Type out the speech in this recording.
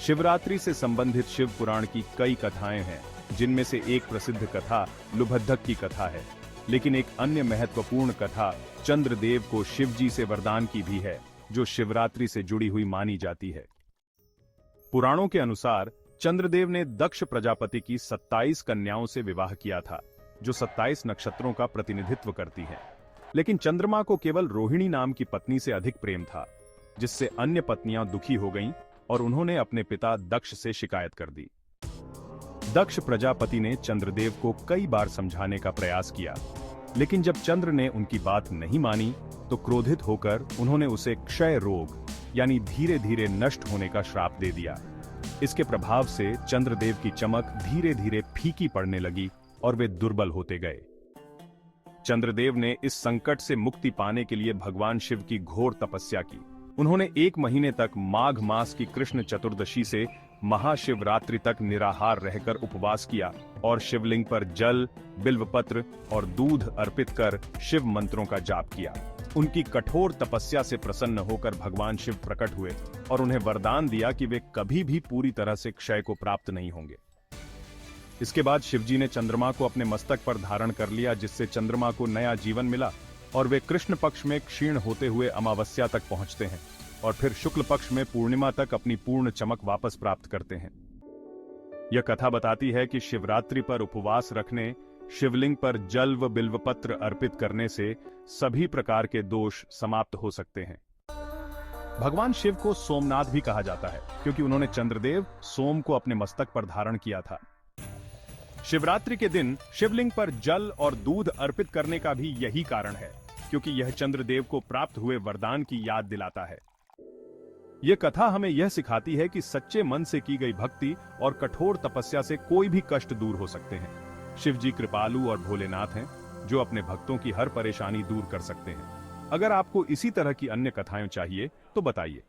शिवरात्रि से संबंधित शिव पुराण की कई कथाएं हैं, जिनमें से एक प्रसिद्ध कथा लुभद्धक की कथा है। लेकिन एक अन्य महत्वपूर्ण कथा चंद्रदेव को शिवजी से वरदान की भी है, जो शिवरात्रि से जुड़ी हुई मानी जाती है। पुराणों के अनुसार चंद्रदेव ने दक्ष प्रजापति की 27 कन्याओं से विवाह किया था, जो 27 नक्षत्रों का प्रतिनिधित्व करती हैं। लेकिन चंद्रमा को केवल रोहिणी नाम की पत्नी से अधिक प्रेम था, जिससे अन्य पत्नियां दुखी हो गईं और उन्होंने अपने पिता दक्ष से शिकायत कर दी। दक्ष प्रजापति ने चंद्रदेव को कई बार समझाने का प्रयास किया, लेकिन जब चंद्र ने उनकी बात नहीं मानी तो क्रोधित होकर उन्होंने उसे क्षय रोग यानी धीरे धीरे नष्ट होने का श्राप दे दिया। इसके प्रभाव से चंद्रदेव की चमक धीरे धीरे फीकी पड़ने लगी और वे दुर्बल होते गए। चंद्रदेव ने इस संकट से मुक्ति पाने के लिए भगवान शिव की घोर तपस्या की। उन्होंने 1 महीने तक माघ मास की कृष्ण चतुर्दशी से महाशिवरात्रि तक निराहार रहकर उपवास किया और शिवलिंग पर जल, बिल्वपत्र और दूध अर्पित कर शिव मंत्रों का जाप किया। उनकी कठोर तपस्या से प्रसन्न होकर भगवान शिव प्रकट हुए और उन्हें वरदान दिया कि वे कभी भी पूरी तरह से क्षय को प्राप्त नहीं होंगे। इसके बाद शिवजी ने चंद्रमा को अपने मस्तक पर धारण कर लिया, जिससे चंद्रमा को नया जीवन मिला और वे कृष्ण पक्ष में क्षीण होते हुए अमावस्या तक पहुंचते हैं और फिर शुक्ल पक्ष में पूर्णिमा तक अपनी पूर्ण चमक वापस प्राप्त करते हैं। यह कथा बताती है कि शिवरात्रि पर उपवास रखने, शिवलिंग पर जल व बिल्वपत्र अर्पित करने से सभी प्रकार के दोष समाप्त हो सकते हैं। भगवान शिव को सोमनाथ भी कहा जाता है, क्योंकि उन्होंने चंद्रदेव सोम को अपने मस्तक पर धारण किया था। शिवरात्रि के दिन शिवलिंग पर जल और दूध अर्पित करने का भी यही कारण है, क्योंकि यह चंद्रदेव को प्राप्त हुए वरदान की याद दिलाता है। यह कथा हमें यह सिखाती है कि सच्चे मन से की गई भक्ति और कठोर तपस्या से कोई भी कष्ट दूर हो सकते हैं। शिव जी कृपालु और भोलेनाथ हैं, जो अपने भक्तों की हर परेशानी दूर कर सकते हैं। अगर आपको इसी तरह की अन्य कथाएं चाहिए तो बताइए।